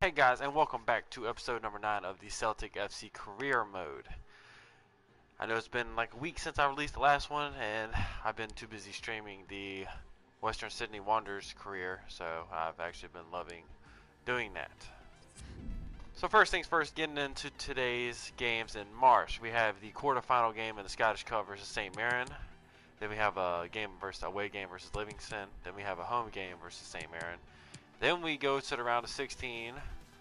Hey guys, and welcome back to episode number 9 of the Celtic FC career mode. I know it's been like a week since I released the last one, and I've been too busy streaming the Western Sydney Wanderers career, so I've actually been loving doing that. So first things first, getting into today's games in March. We have the quarterfinal game in the Scottish Cup versus St. Mirren. Then we have a away game versus Livingston. Then we have a home game versus St. Mirren. Then we go to the round of 16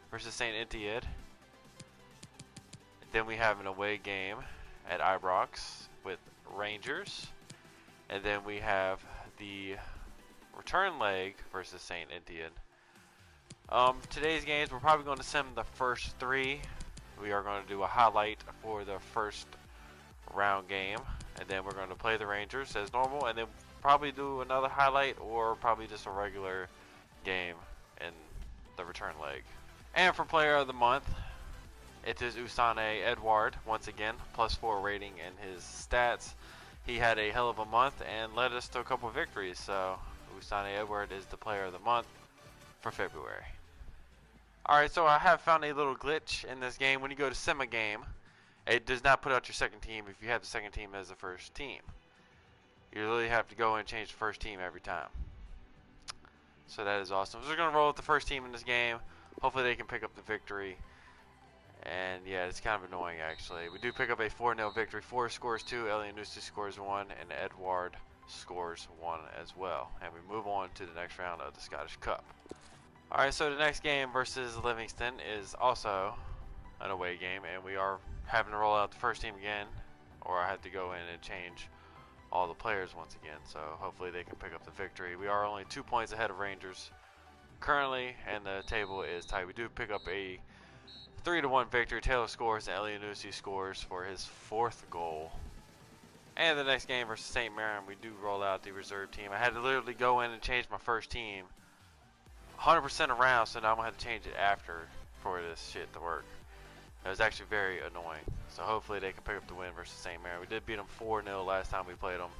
versus St. Etienne. Then we have an away game at Ibrox with Rangers. And then we have the return leg versus St. Etienne. Today's games, we're probably going to sim the first 3. We are going to do a highlight for the first round game. And then we're going to play the Rangers as normal. And then probably do another highlight or probably just a regular game in the return leg. And for player of the month, it is Usane Edouard once again, +4 rating in his stats. He had a hell of a month and led us to a couple of victories, so Usane Edouard is the player of the month for February. Alright, so I have found a little glitch in this game. When you go to sim a game, it does not put out your second team if you have the second team as the first team. You really have to go and change the first team every time. So that is awesome. So we're going to roll with the first team in this game. Hopefully they can pick up the victory. And yeah, it's kind of annoying actually. We do pick up a 4-0 victory. Forrest scores 2, Elianusi scores 1, and Edouard scores 1 as well. And we move on to the next round of the Scottish Cup. Alright, so the next game versus Livingston is also an away game. And we are having to roll out the first team again. Or I have to go in and change all the players once again, so hopefully they can pick up the victory. We are only 2 points ahead of Rangers currently, and the table is tight. We do pick up a 3-1 victory. Taylor scores, and Elianusi scores for his 4th goal. And the next game versus St. Mirren, we do roll out the reserve team. I had to literally go in and change my first team 100% around, so now I'm going to have to change it after for this shit to work. It was actually very annoying. So hopefully they can pick up the win versus St. Mirren. We did beat them 4-0 last time we played them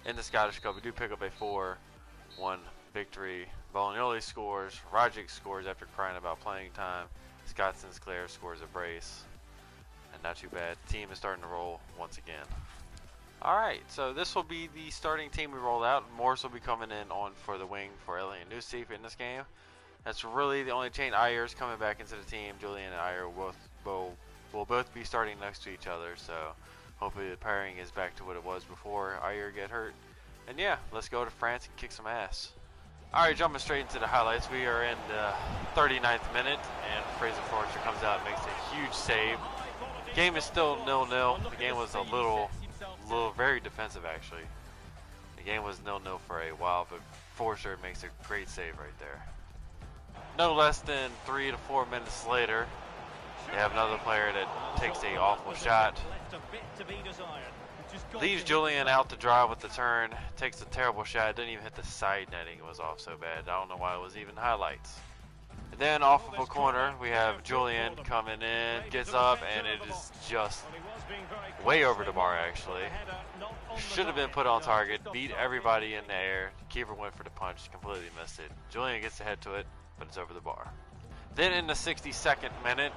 in the Scottish Cup. We do pick up a 4-1 victory. Bolognoli scores. Rogic scores after crying about playing time. Scott Sinclair scores a brace. And not too bad. The team is starting to roll once again. Alright, so this will be the starting team we roll out. Morris will be coming in on for the wing for Elianusi in this game. That's really the only change. Ayer is coming back into the team. Julian and Ayer will both be starting next to each other, so hopefully the pairing is back to what it was before Ayer get hurt. And yeah, let's go to France and kick some ass. Alright, jumping straight into the highlights. We are in the 39th minute, and Fraser Forrester comes out and makes a huge save. Game is still 0-0. The game was a little very defensive actually. The game was 0-0 for a while, but Forrester makes a great save right there. No less than 3 to 4 minutes later, they have another player that takes a awful shot. Leaves Julian out to dry with the turn. Takes a terrible shot. Didn't even hit the side netting. It was off so bad. I don't know why it was even highlights. And then off of a corner, we have Julian coming in. Gets up, and it is just way over the bar actually. Should have been put on target. Beat everybody in the air. Keeper went for the punch. Completely missed it. Julian gets to head to it, but it's over the bar. Then in the 62nd minute,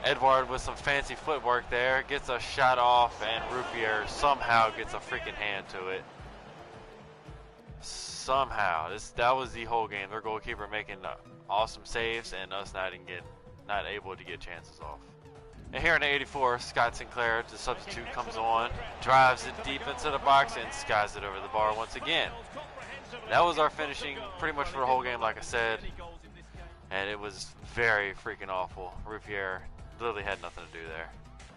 Edouard with some fancy footwork there, gets a shot off, and Ruffier somehow gets a freaking hand to it. Somehow. That was the whole game. Their goalkeeper making awesome saves and us not able to get chances off. And here in the 84th, Scott Sinclair, the substitute, comes on, drives it deep into the box, and skies it over the bar once again. That was our finishing pretty much for the whole game, like I said. And it was very freaking awful. Ruffier literally had nothing to do there.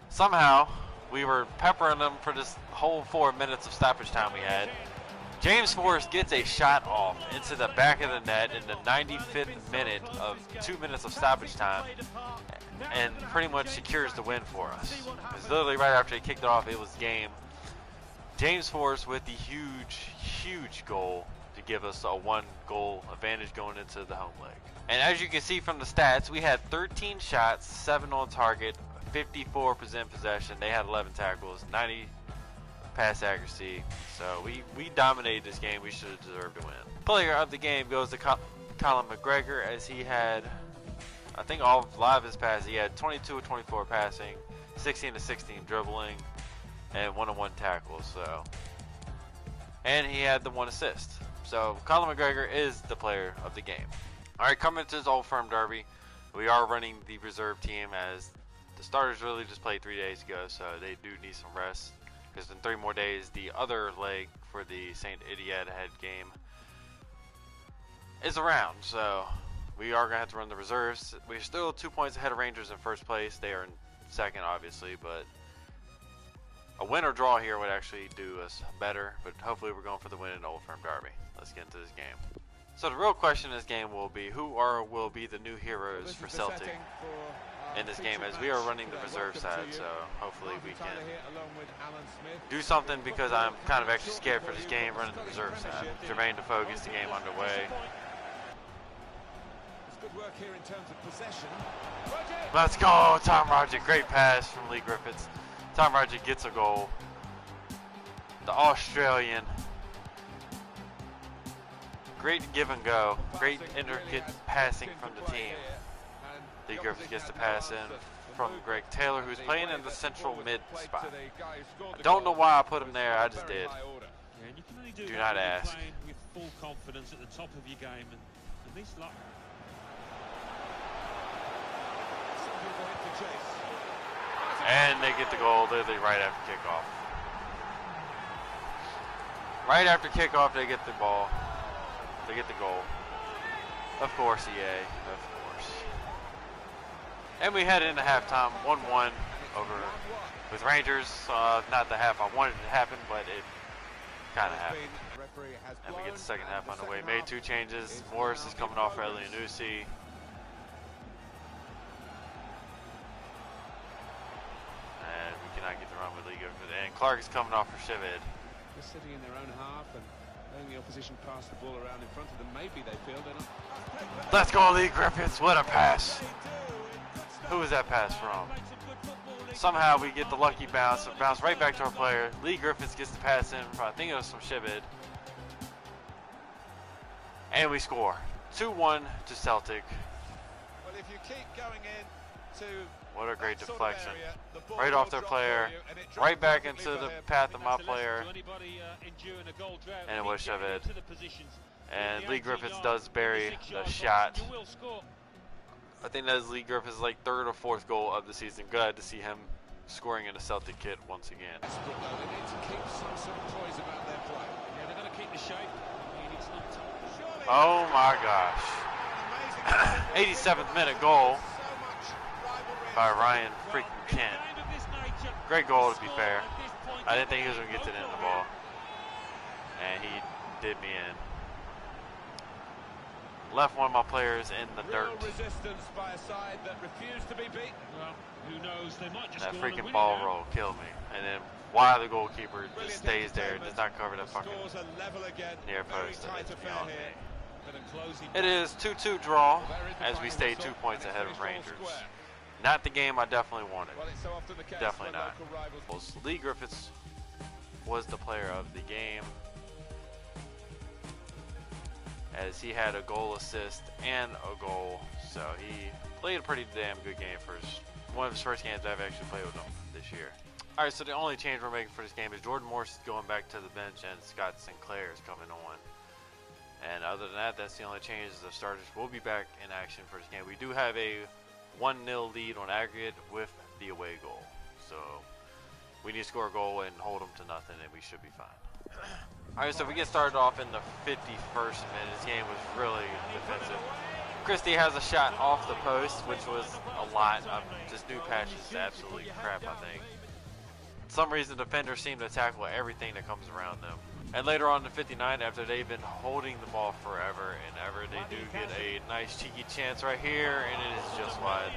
Somehow, we were peppering them for this whole 4 minutes of stoppage time we had. James Forrest gets a shot off into the back of the net in the 95th minute of 2 minutes of stoppage time and pretty much secures the win for us. It was literally right after he kicked it off, it was game. James Forrest with the huge goal to give us a 1-goal advantage going into the home leg. And as you can see from the stats, we had 13 shots, 7 on target, 54% possession. They had 11 tackles, 90 pass accuracy. So we dominated this game. We should have deserved to win. Player of the game goes to Colin McGregor, as he had I think all live his passes. He had 22 of 24 passing, 16 to 16 dribbling, and 1-on-1 tackles. So, and he had the 1 assist. So Colin McGregor is the player of the game. All right, coming to this Old Firm derby, we are running the reserve team as the starters really just played 3 days ago, so they do need some rest. Because in 3 more days, the other leg for the St. Etienne head game is around. So we are gonna have to run the reserves. We're still 2 points ahead of Rangers in first place. They are in second, obviously, but a win or draw here would actually do us better. But hopefully, we're going for the win in Old Firm derby. Let's get into this game. So the real question in this game will be will be the new heroes for Celtic in this game, as we are running the reserve side. So hopefully we can do something, because I'm kind of actually scared for this game running the reserve side. Jermaine Defoe gets the game underway. Let's go, Tom Roger. Great pass from Lee Griffiths. Tom Roger gets a goal. The Australian. Great give and go. Great intricate passing from the team. Lee Griffiths gets the pass in from Greg Taylor, who's playing in the central mid spot. I don't know why I put him there. I just did. Do not ask. With full confidence at the top of your game, and at least luck. And they get the goal literally right after kickoff. Right after kickoff, they get the ball. They get the goal. Of course, EA. Of course. And we head into halftime, 1-1 over with Rangers. Not the half I wanted to happen, but it kind of happened. And we get the second half underway. Made 2 changes. Morris is coming off for Elianusi. And we cannot get the run with Liga. And Clark is coming off for Shivid. Just sitting in their own half and letting the opposition pass the ball around in front of them. Maybe they feel they're not. Let's go, Lee Griffiths. What a pass. Who was that pass from? Somehow we get the lucky bounce. Bounce right back to our player. Lee Griffiths gets the pass in. I think it was from Shivid. And we score. 2-1 to Celtic. Well, if you keep going in to what a great deflection. Right off their player. Right back into the path of my player. And it was Shivid. And Lee Griffiths does bury the shot. I think that is Lee Griffith's like 3rd or 4th goal of the season. Glad to see him scoring in a Celtic kit once again. They need to keep some poise about their play. Yeah, they're going to keep the shape. Oh my gosh. 87th minute goal by Ryan freaking Kent. Great goal, to be fair. I didn't think he was going to get to the end of the ball. And he did me in. Left one of my players in the dirt. Resistance by a side that refused to be beaten. Well, who knows? They might just that freaking ball roll killed me. And then why the goalkeeper just stays there, does not cover that fucking near post, and it's beyond me. It is 2-2 draw as we stay 2 points ahead of Rangers. Not the game I definitely wanted. Definitely not. Lee Griffiths was the player of the game, as he had a goal, assist, and a goal. So he played a pretty damn good game for one of his first games I've actually played with him this year. Alright, so the only change we're making for this game is Jordan Morris is going back to the bench and Scott Sinclair is coming on. And other than that, that's the only changes. The starters will be back in action for this game. We do have a 1-0 lead on aggregate with the away goal. So we need to score a goal and hold them to nothing, and we should be fine. Alright, so we get started off in the 51st minute. This game was really defensive. Christie has a shot off the post, which was a lot. This new patch is absolutely crap, I think. For some reason, defenders seem to tackle everything that comes around them. And later on in 59, after they've been holding the ball forever and ever, they do get a nice cheeky chance right here, and it is just wide.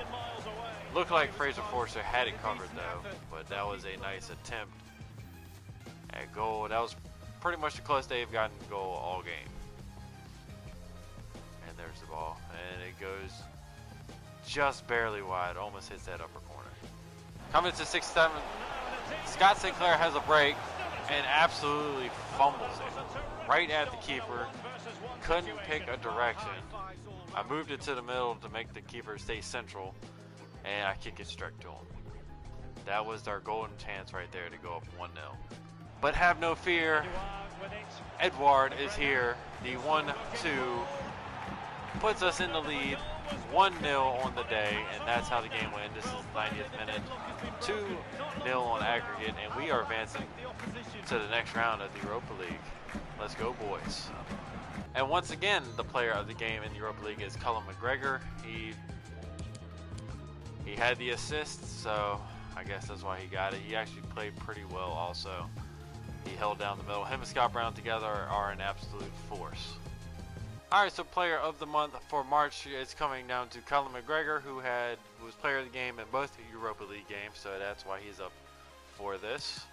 Looked like Fraser Forster had it covered though, but that was a nice attempt at goal. That was pretty much the closest they've gotten goal all game. And there's the ball, and it goes just barely wide, almost hits that upper corner. Coming to 6-7, Scott Sinclair has a break and absolutely fumbles it right at the keeper. Couldn't pick a direction. I moved it to the middle to make the keeper stay central, and I kick it straight to him. That was our golden chance right there to go up 1-0. But have no fear, Edouard is here. The 1-2 puts us in the lead, 1-0 on the day, and that's how the game went. This is the 90th minute, 2-0 on aggregate, and we are advancing to the next round of the Europa League. Let's go, boys. And once again, the player of the game in the Europa League is Cullen McGregor. He had the assist, so I guess that's why he got it. He actually played pretty well also. He held down the middle. Him and Scott Brown together are an absolute force. Alright, so player of the month for March is coming down to Cullen McGregor, who was player of the game in both Europa League games, so that's why he's up for this.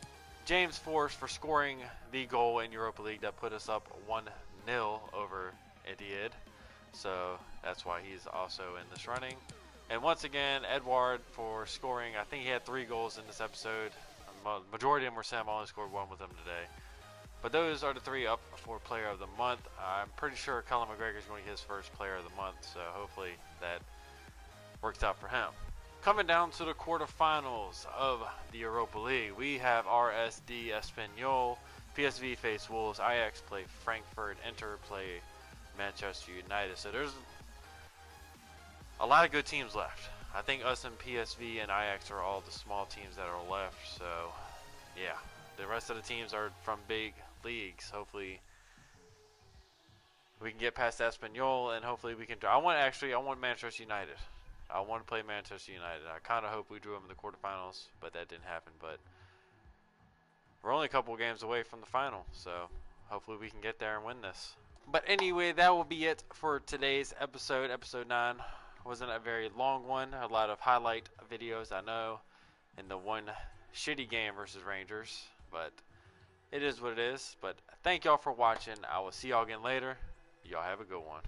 James Forrest for scoring the goal in Europa League that put us up 1-0 over Etihad, so that's why he's also in this running. And once again, Edouard for scoring. I think he had 3 goals in this episode. Majority of them were Sam. I only scored 1 with him today. But those are the 3 up for player of the month. I'm pretty sure Cullen McGregor is going to get his first player of the month, so hopefully that works out for him. Coming down to the quarterfinals of the Europa League, we have RSD Espanyol, PSV face Wolves, Ajax play Frankfurt, Inter play Manchester United. So there's a lot of good teams left. I think us and PSV and Ajax are all the small teams that are left. So yeah, the rest of the teams are from big leagues. Hopefully we can get past Espanyol, and hopefully we can. I want Manchester United. I want to play Manchester United. I kind of hope we drew them in the quarterfinals, but that didn't happen. But we're only a couple games away from the final, so hopefully we can get there and win this. But anyway, that will be it for today's episode. Episode 9 wasn't a very long one. A lot of highlight videos, I know, in the one shitty game versus Rangers, but it is what it is. But thank y'all for watching. I will see y'all again later. Y'all have a good one.